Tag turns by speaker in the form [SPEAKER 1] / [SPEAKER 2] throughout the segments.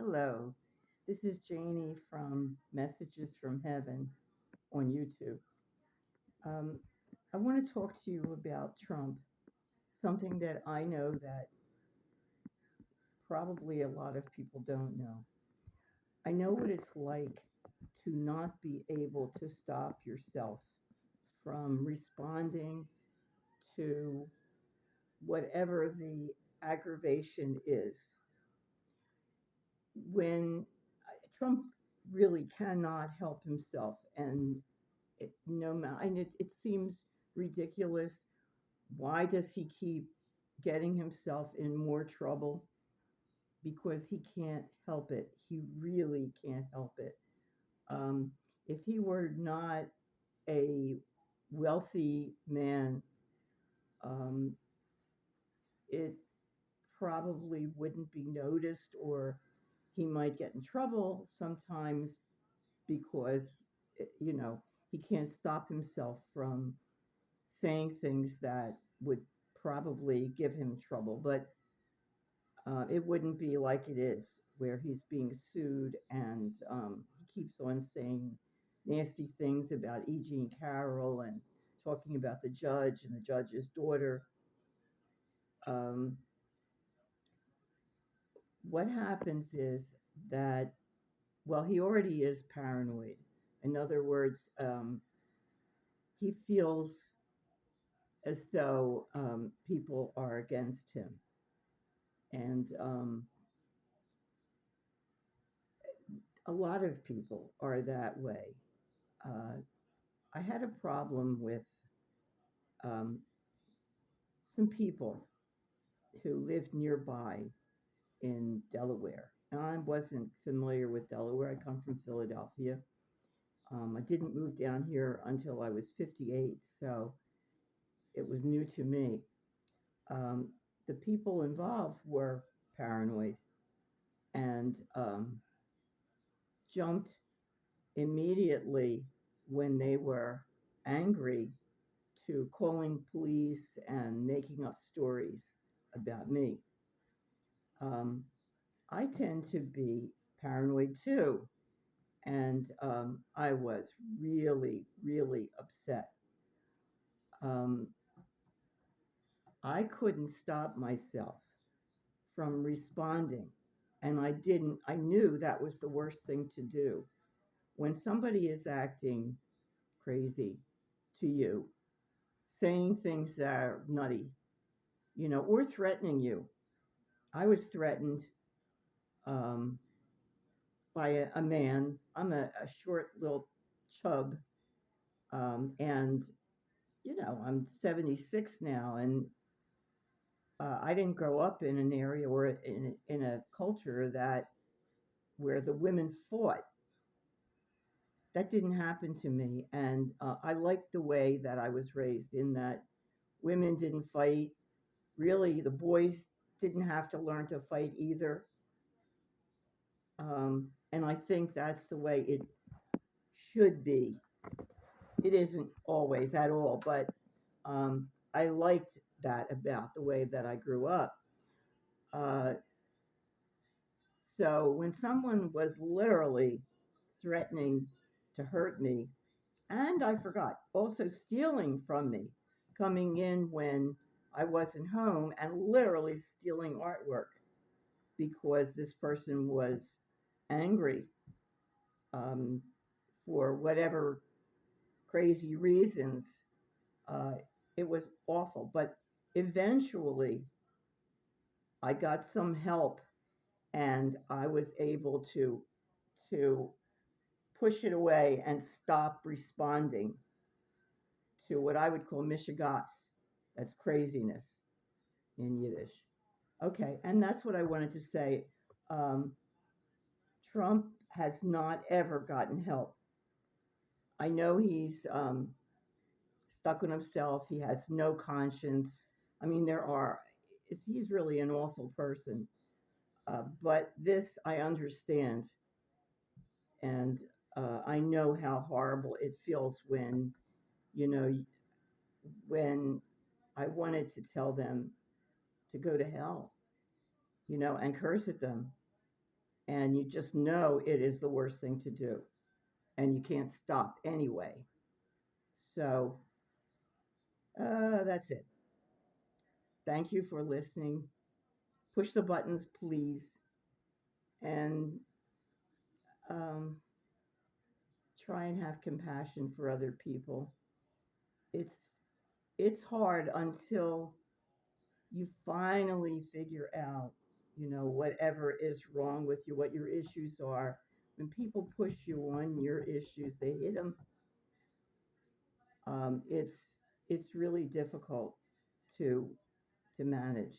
[SPEAKER 1] Hello, this is Jaynee from Messages from Heaven on YouTube. Um, I want to talk to you about Trump, something that I know that probably a lot of people don't know. I know what it's like to not be able to stop yourself from responding to whatever the aggravation is. When Trump really cannot help himself, and no matter, and it seems ridiculous. Why does he keep getting himself in more trouble? Because he can't help it. He really can't help it. Um, if he were not a wealthy man, um, it probably wouldn't be noticed, or he might get in trouble sometimes because, you know, he can't stop himself from saying things that would probably give him trouble, but it wouldn't be like it is, where he's being sued and he keeps on saying nasty things about E.G. and Carroll and talking about the judge and the judge's daughter. Um, what happens is that, well, he already is paranoid. In other words, he feels as though people are against him. And a lot of people are that way. Uh, I had a problem with um, some people who lived nearby in Delaware. And I wasn't familiar with Delaware. I come from Philadelphia. I didn't move down here until I was 58, so it was new to me. Um, the people involved were paranoid and jumped immediately when they were angry to calling police and making up stories about me. Um, I tend to be paranoid too, and I was really, really upset. Um, I couldn't stop myself from responding, and I didn't. I knew that was the worst thing to do. When somebody is acting crazy to you, saying things that are nutty, or threatening you. I was threatened um, by a man. I'm a short little chub, and I'm 76 now, and I didn't grow up in an area or in a culture that where the women fought. That didn't happen to me, and I liked the way that I was raised in that women didn't fight. Really, the boys didn't have to learn to fight either. And I think that's the way it should be. It isn't always at all, but I liked that about the way that I grew up. Uh, so when someone was literally threatening to hurt me, and I forgot, also stealing from me, coming in when I wasn't home and literally stealing artwork because this person was angry um, for whatever crazy reasons. Uh, it was awful. But eventually, I got some help, and I was able to push it away and stop responding to what I would call mishigas. That's craziness in Yiddish. Okay, and that's what I wanted to say. Um, Trump has not ever gotten help. I know he's stuck on himself. He has no conscience. I mean, he's really an awful person. But this I understand. And I know how horrible it feels you know, when I wanted to tell them to go to hell, and curse at them. and you just know it is the worst thing to do, and you can't stop anyway. So that's it. Thank you for listening. Push the buttons, please, and um, try and have compassion for other people. It's it's hard until you finally figure out, whatever is wrong with you, what your issues are. When people push you on your issues, they hit them. It's really difficult to to manage.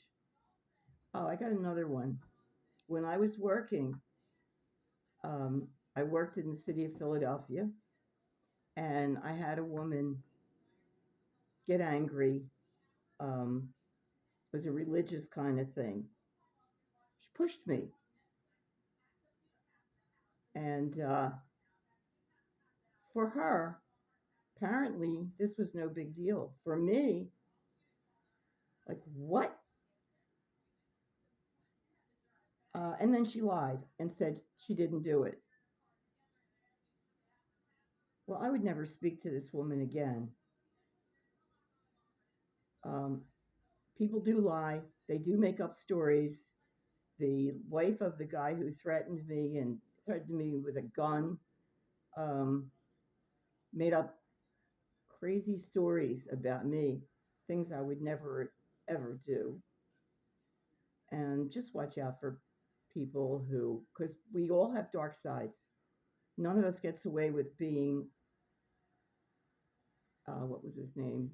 [SPEAKER 1] Oh, I got another one. When I was working, um, I worked in the city of Philadelphia, and I had a woman get angry. It was a religious kind of thing. She pushed me, and for her, apparently, this was no big deal. For me, like, what? And then she lied and said she didn't do it. Well, I would never speak to this woman again. Um, People do lie, they do make up stories. The wife of the guy who threatened me with a gun um, made up crazy stories about me, things I would never ever do. And just watch out for people who, because we all have dark sides. None of us gets away with being, what was his name?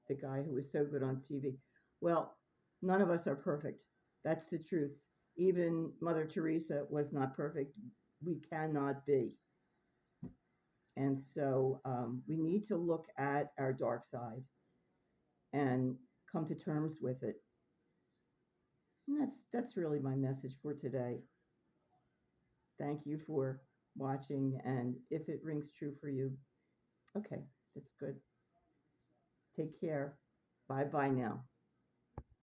[SPEAKER 1] The guy who was so good on TV. Well, none of us are perfect. That's the truth. Even Mother Teresa was not perfect. We cannot be. And so we need to look at our dark side and come to terms with it. And that's really my message for today. Thank you for watching. And if it rings true for you, okay, that's good. Take care. Bye bye now.